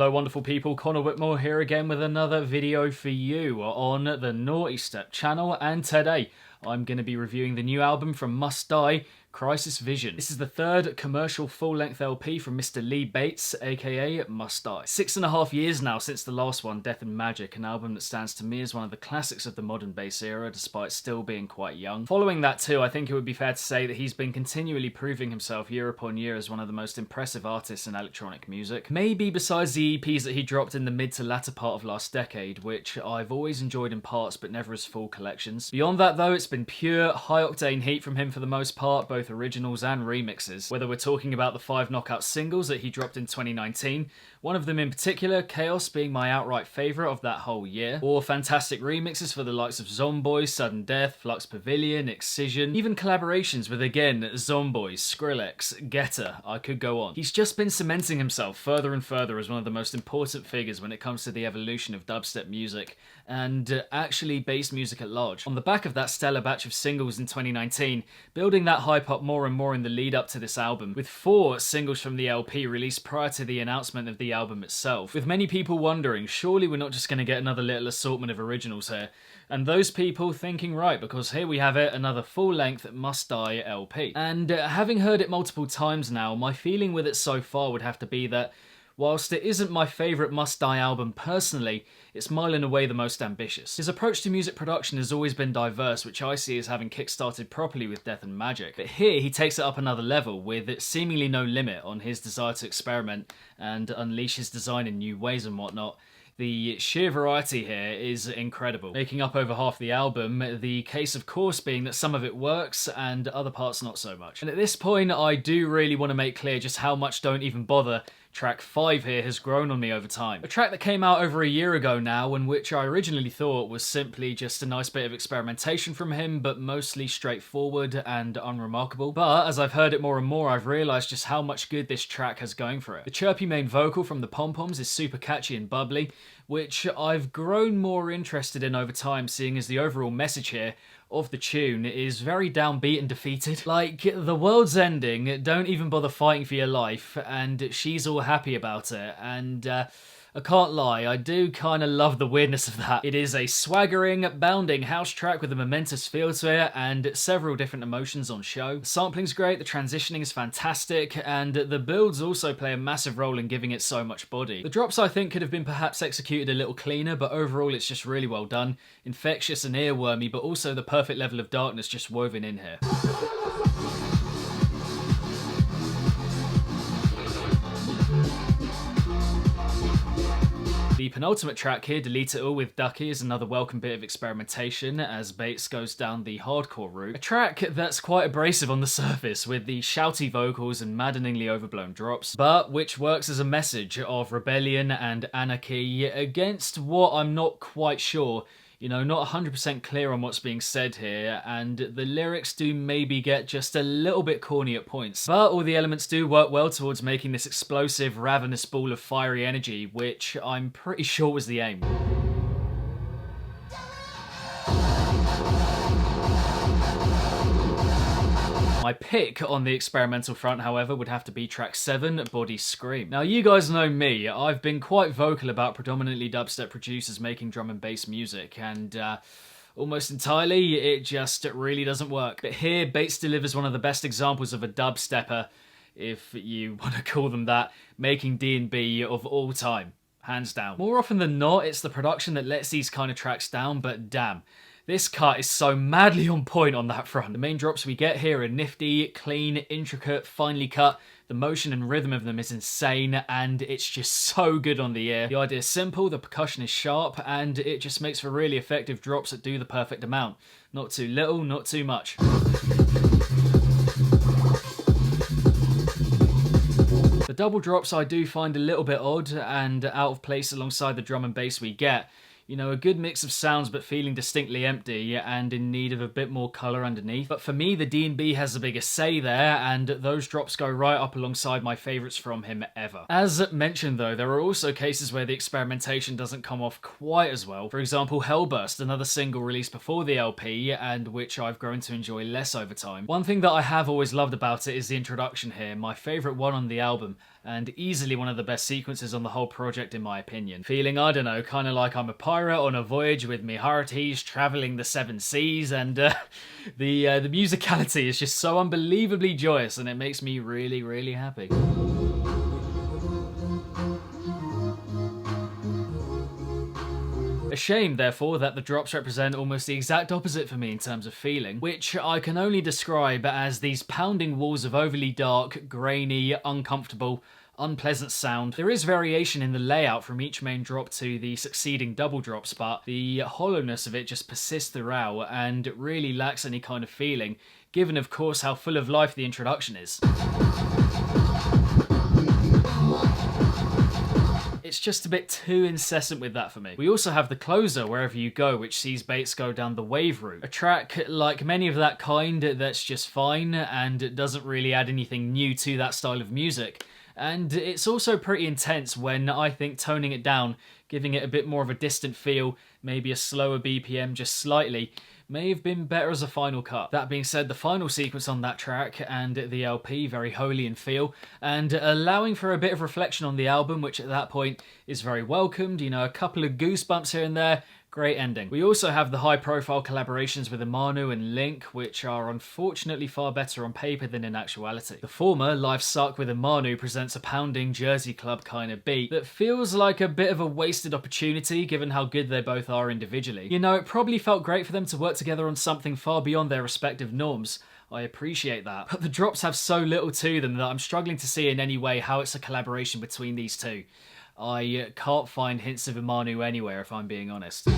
Hello wonderful people, Connor Whitmore here again with another video for you on the Nawtystep channel, and today I'm going to be reviewing the new album from Must Die, Crisis Vision. This is the third commercial full-length LP from Mr. Lee Bates, aka Must Die. 6.5 years now since the last one, Death and Magic, an album that stands to me as one of the classics of the modern bass era despite still being quite young. Following that too, I think it would be fair to say that he's been continually proving himself year upon year as one of the most impressive artists in electronic music. Maybe besides the EPs that he dropped in the mid to latter part of last decade, which I've always enjoyed in parts but never as full collections. Beyond that though, it's been pure, high-octane heat from him for the most part, both originals and remixes. Whether we're talking about the 5 knockout singles that he dropped in 2019, one of them in particular, Chaos, being my outright favourite of that whole year, or fantastic remixes for the likes of Zomboy, Sudden Death, Flux Pavilion, Excision, even collaborations with, again, Zomboy, Skrillex, Getter, I could go on. He's just been cementing himself further and further as one of the most important figures when it comes to the evolution of dubstep music, and actually bass music at large. On the back of that stellar batch of singles in 2019, building that hype up more and more in the lead up to this album, with 4 singles from the LP released prior to the announcement of the album itself, with many people wondering, surely we're not just going to get another little assortment of originals here, and those people thinking right, because here we have it, another full-length Must Die LP. And having heard it multiple times now, my feeling with it so far would have to be that whilst it isn't my favourite Must Die album personally, it's mile and away the most ambitious. His approach to music production has always been diverse, which I see as having kick-started properly with Death and Magic. But here he takes it up another level, with seemingly no limit on his desire to experiment and unleash his design in new ways and whatnot. The sheer variety here is incredible, making up over half the album, the case of course being that some of it works and other parts not so much. And at this point I do really want to make clear just how much Don't Even Bother track 5 here has grown on me over time. A track that came out over a year ago now, and which I originally thought was simply just a nice bit of experimentation from him, but mostly straightforward and unremarkable. But as I've heard it more and more, I've realised just how much good this track has going for it. The chirpy main vocal from the pom-poms is super catchy and bubbly, which I've grown more interested in over time, seeing as the overall message here of the tune is very downbeat and defeated. Like, the world's ending, don't even bother fighting for your life, and she's all happy about it, and I can't lie, I do kind of love the weirdness of that. It is a swaggering, bounding house track with a momentous feel to it and several different emotions on show. The sampling's great, the transitioning is fantastic, and the builds also play a massive role in giving it so much body. The drops I think could have been perhaps executed a little cleaner, but overall it's just really well done. Infectious and earwormy, but also the perfect level of darkness just woven in here. The penultimate track here, Delete It All with Ducky, is another welcome bit of experimentation as Bates goes down the hardcore route. A track that's quite abrasive on the surface with the shouty vocals and maddeningly overblown drops, but which works as a message of rebellion and anarchy against what I'm not quite sure, not 100% clear on what's being said here, and the lyrics do maybe get just a little bit corny at points. But all the elements do work well towards making this explosive, ravenous ball of fiery energy, which I'm pretty sure was the aim. My pick on the experimental front, however, would have to be track 7, Body Scream. Now, you guys know me, I've been quite vocal about predominantly dubstep producers making drum and bass music, and almost entirely, it just really doesn't work. But here, Bates delivers one of the best examples of a dubstepper, if you want to call them that, making D&B of all time. Hands down. More often than not, it's the production that lets these kind of tracks down, but damn. This cut is so madly on point on that front. The main drops we get here are nifty, clean, intricate, finely cut. The motion and rhythm of them is insane, and it's just so good on the ear. The idea is simple, the percussion is sharp, and it just makes for really effective drops that do the perfect amount. Not too little, not too much. The double drops I do find a little bit odd and out of place alongside the drum and bass we get. A good mix of sounds but feeling distinctly empty and in need of a bit more colour underneath. But for me, the D&B has the biggest say there, and those drops go right up alongside my favourites from him ever. As mentioned though, there are also cases where the experimentation doesn't come off quite as well. For example, Hellburst, another single released before the LP, and which I've grown to enjoy less over time. One thing that I have always loved about it is the introduction here, my favourite one on the album, and easily one of the best sequences on the whole project in my opinion. Feeling, I don't know, kind of like I'm a pirate on a voyage with me hearties travelling the seven seas, and the musicality is just so unbelievably joyous and it makes me really, really happy. A shame, therefore, that the drops represent almost the exact opposite for me in terms of feeling, which I can only describe as these pounding walls of overly dark, grainy, uncomfortable, unpleasant sound. There is variation in the layout from each main drop to the succeeding double drops, but the hollowness of it just persists throughout and really lacks any kind of feeling, given of course how full of life the introduction is. It's just a bit too incessant with that for me. We also have the closer, Wherever You Go, which sees Bates go down the wave route. A track like many of that kind that's just fine and doesn't really add anything new to that style of music. And it's also pretty intense when I think toning it down, giving it a bit more of a distant feel, maybe a slower BPM just slightly, may have been better as a final cut. That being said, the final sequence on that track and the LP, very holy in feel, and allowing for a bit of reflection on the album, which at that point is very welcomed, you know, a couple of goosebumps here and there. Great ending. We also have the high-profile collaborations with Imanu and Link, which are unfortunately far better on paper than in actuality. The former, Life Suck with Imanu, presents a pounding Jersey Club kind of beat that feels like a bit of a wasted opportunity given how good they both are individually. You know, it probably felt great for them to work together on something far beyond their respective norms. I appreciate that. But the drops have so little to them that I'm struggling to see in any way how it's a collaboration between these two. I can't find hints of Imanu anywhere, if I'm being honest.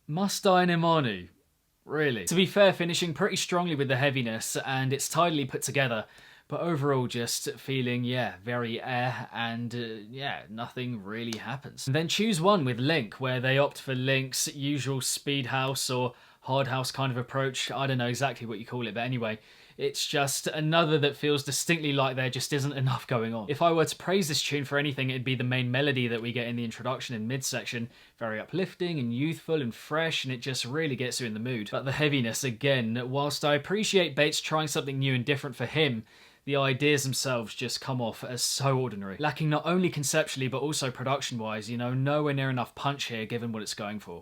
Must I and Imanu? Really? To be fair, finishing pretty strongly with the heaviness, and it's tidily put together, but overall just feeling, yeah, very and yeah, nothing really happens. And then Choose One with Link, where they opt for Link's usual speed house or hard house kind of approach. I don't know exactly what you call it, but anyway, it's just another that feels distinctly like there just isn't enough going on. If I were to praise this tune for anything, it'd be the main melody that we get in the introduction and midsection. Very uplifting and youthful and fresh, and it just really gets you in the mood. But the heaviness, again, whilst I appreciate Bates trying something new and different for him, the ideas themselves just come off as so ordinary. Lacking not only conceptually, but also production-wise, you know, nowhere near enough punch here given what it's going for.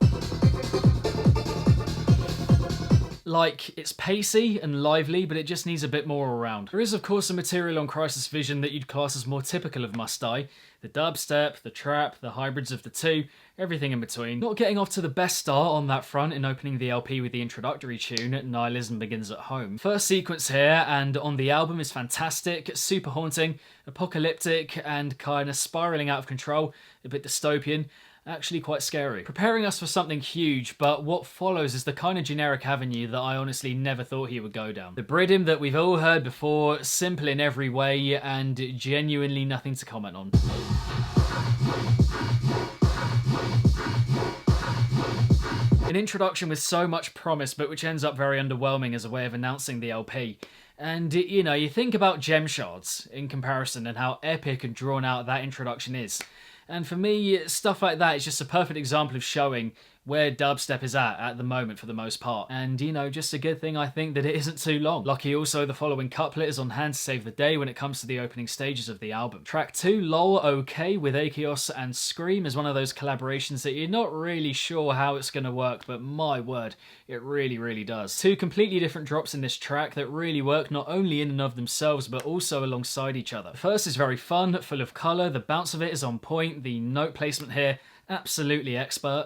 Like, it's pacey and lively, but it just needs a bit more around. There is of course some material on Crisis Vision that you'd class as more typical of Must Die. The dubstep, the trap, the hybrids of the two, everything in between. Not getting off to the best start on that front in opening the LP with the introductory tune, Nihilism Begins at Home. First sequence here and on the album is fantastic, super haunting, apocalyptic, and kind of spiralling out of control, a bit dystopian. Actually quite scary. Preparing us for something huge, but what follows is the kind of generic avenue that I honestly never thought he would go down. The BRIDDIM that we've all heard before, simple in every way, and genuinely nothing to comment on. An introduction with so much promise, but which ends up very underwhelming as a way of announcing the LP. And, you know, you think about Gem Shards in comparison and how epic and drawn out that introduction is. And for me, stuff like that is just a perfect example of showing where dubstep is at the moment for the most part. And, you know, just a good thing I think that it isn't too long. Lucky also the following couplet is on hand to save the day when it comes to the opening stages of the album. Track 2, Lol OK, with Akeos and Scream, is one of those collaborations that you're not really sure how it's going to work, but my word, it really, really does. Two completely different drops in this track that really work not only in and of themselves, but also alongside each other. The first is very fun, full of colour, the bounce of it is on point, the note placement here, absolutely expert.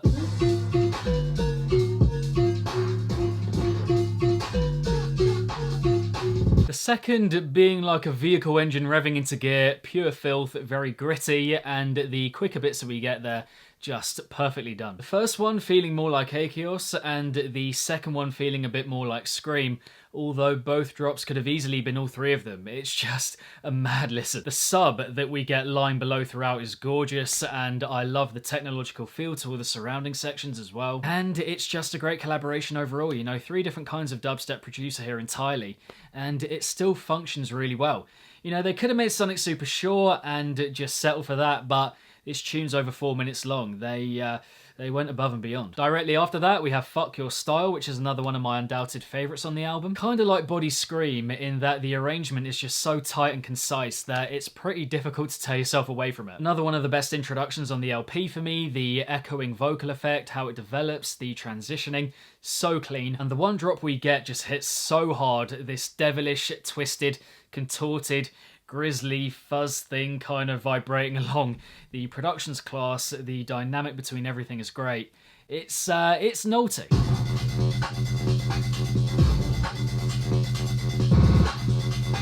The second being like a vehicle engine revving into gear, pure filth, very gritty, and the quicker bits that we get there, just perfectly done. The first one feeling more like Akeos, and the second one feeling a bit more like Scream, although both drops could have easily been all three of them. It's just a mad listen. The sub that we get lying below throughout is gorgeous, and I love the technological feel to all the surrounding sections as well. And it's just a great collaboration overall, you know, three different kinds of dubstep producer here entirely, and it still functions really well. You know, they could have made something super short and just settle for that, but this tune's over 4 minutes long. They they went above and beyond. Directly after that, we have Fuck Your Style, which is another one of my undoubted favourites on the album. Kinda like Body Scream in that the arrangement is just so tight and concise that it's pretty difficult to tear yourself away from it. Another one of the best introductions on the LP for me, the echoing vocal effect, how it develops, the transitioning, so clean. And the one drop we get just hits so hard, this devilish, twisted, contorted, grisly fuzz thing kind of vibrating along. The production's class, the dynamic between everything is great. It's NAWTY.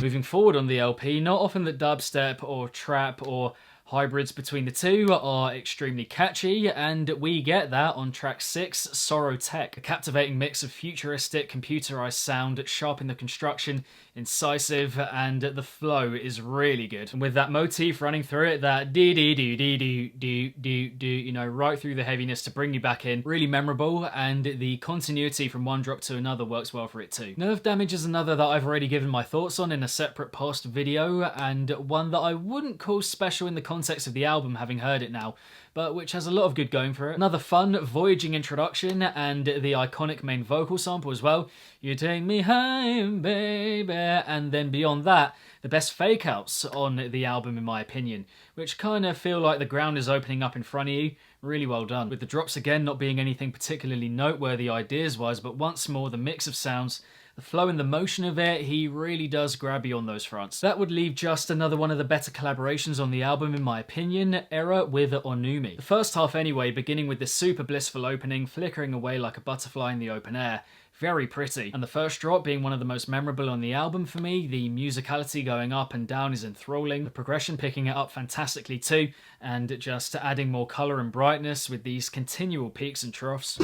Moving forward on the LP, not often that dubstep or trap or hybrids between the two are extremely catchy, and we get that on track 6, Sorrow Tech. A captivating mix of futuristic, computerized sound, sharp in the construction, incisive, and the flow is really good. And with that motif running through it, that dee-dee-doo-dee-doo-doo-doo-doo, you know, right through the heaviness to bring you back in, really memorable, and the continuity from one drop to another works well for it too. Nerve Damage is another that I've already given my thoughts on in a separate past video, and one that I wouldn't call special in the context of the album, having heard it now, but which has a lot of good going for it. Another fun, voyaging introduction, and the iconic main vocal sample as well. You take me home, baby. And then beyond that, the best fake outs on the album in my opinion, which kind of feel like the ground is opening up in front of you. Really well done. With the drops again not being anything particularly noteworthy ideas-wise, but once more the mix of sounds, the flow and the motion of it, he really does grab you on those fronts. That would leave just another one of the better collaborations on the album in my opinion, Error with Onumi. The first half anyway, beginning with this super blissful opening, flickering away like a butterfly in the open air. Very pretty. And the first drop being one of the most memorable on the album for me, the musicality going up and down is enthralling, the progression picking it up fantastically too, and just adding more colour and brightness with these continual peaks and troughs.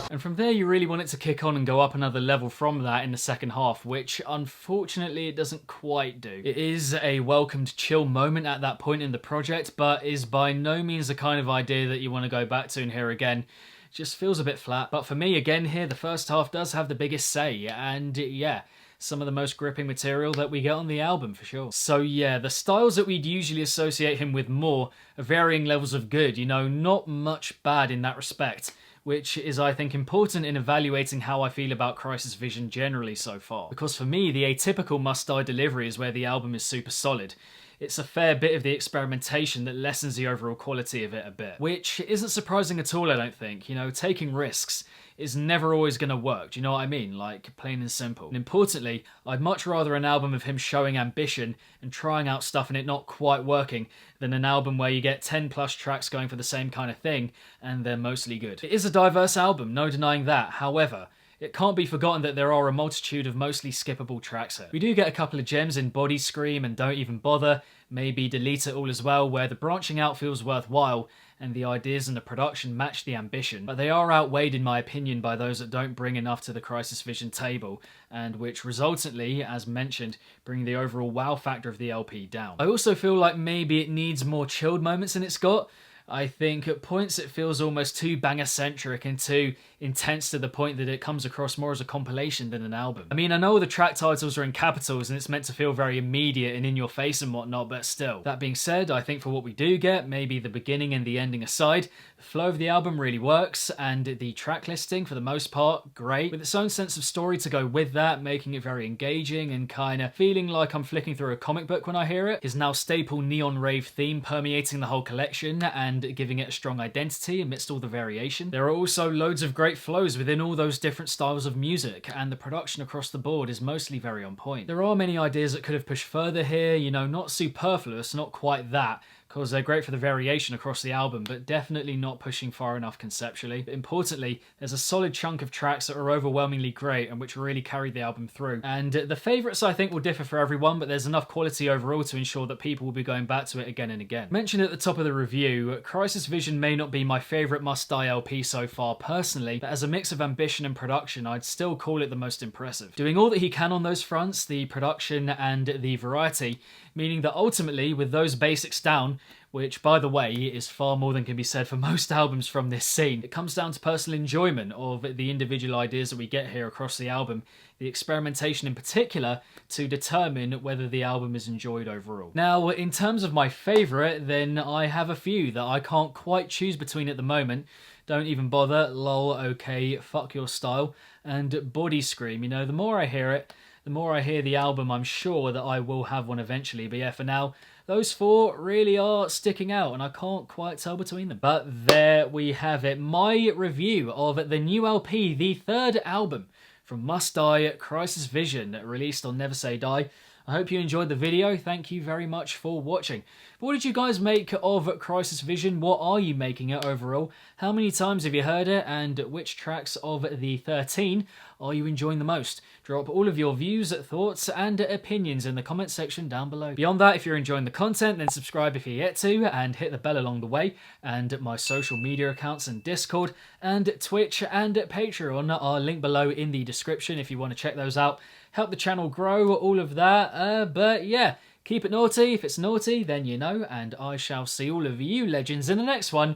And from there you really want it to kick on and go up another level from that in the second half, which unfortunately it doesn't quite do. It is a welcomed chill moment at that point in the project, but is by no means the kind of idea that you want to go back to and hear again. It just feels a bit flat. But for me again here, the first half does have the biggest say, and yeah, some of the most gripping material that we get on the album for sure. So yeah, the styles that we'd usually associate him with more are varying levels of good, you know, not much bad in that respect, which is, I think, important in evaluating how I feel about Crisis Vision generally so far. Because for me, the atypical Must Die delivery is where the album is super solid. It's a fair bit of the experimentation that lessens the overall quality of it a bit. Which isn't surprising at all, I don't think. You know, taking risks is never always going to work, do you know what I mean? Like, plain and simple. And importantly, I'd much rather an album of him showing ambition and trying out stuff and it not quite working than an album where you get 10 plus tracks going for the same kind of thing and they're mostly good. It is a diverse album, no denying that. However, it can't be forgotten that there are a multitude of mostly skippable tracks here. We do get a couple of gems in Body Scream and Don't Even Bother, maybe Delete It All as well, where the branching out feels worthwhile and the ideas and the production match the ambition, but they are outweighed in my opinion by those that don't bring enough to the Crisis Vision table, and which resultantly, as mentioned, bring the overall wow factor of the LP down. I also feel like maybe it needs more chilled moments than it's got. I think at points it feels almost too banger-centric and too intense to the point that it comes across more as a compilation than an album. I mean, I know the track titles are in capitals and it's meant to feel very immediate and in your face and whatnot, but still. That being said, I think for what we do get, maybe the beginning and the ending aside, the flow of the album really works, and the track listing, for the most part, great, with its own sense of story to go with that, making it very engaging and kinda feeling like I'm flicking through a comic book when I hear it. His now staple neon rave theme permeating the whole collection and giving it a strong identity amidst all the variation. There are also loads of great flows within all those different styles of music, and the production across the board is mostly very on point. There are many ideas that could have pushed further here, you know, not superfluous, not quite that, because they're great for the variation across the album, but definitely not pushing far enough conceptually. But importantly, there's a solid chunk of tracks that are overwhelmingly great and which really carry the album through. And the favourites I think will differ for everyone, but there's enough quality overall to ensure that people will be going back to it again and again. Mentioned at the top of the review, Crisis Vision may not be my favourite Must Die LP so far personally, but as a mix of ambition and production, I'd still call it the most impressive. Doing all that he can on those fronts, the production and the variety, meaning that ultimately, with those basics down, which, by the way, is far more than can be said for most albums from this scene. It comes down to personal enjoyment of the individual ideas that we get here across the album, the experimentation in particular, to determine whether the album is enjoyed overall. Now, in terms of my favourite, then I have a few that I can't quite choose between at the moment. Don't even bother, lol, okay, fuck your style, and Body Scream. You know, the more I hear it, the more I hear the album, I'm sure that I will have one eventually. But yeah, for now, those four really are sticking out, and I can't quite tell between them. But there we have it, my review of the new LP, the third album from Must Die, Crisis Vision, released on Never Say Die. I hope you enjoyed the video. Thank you very much for watching. But what did you guys make of Crisis Vision? What are you making it overall? How many times have you heard it? And which tracks of the 13 are you enjoying the most? Drop all of your views, thoughts, and opinions in the comment section down below. Beyond that, if you're enjoying the content, then subscribe if you're yet to, and hit the bell along the way. And my social media accounts and Discord, and Twitch, and Patreon are linked below in the description if you want to check those out. Help the channel grow, all of that. But yeah, keep it naughty. If it's naughty, then you know, and I shall see all of you legends in the next one.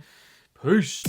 Peace.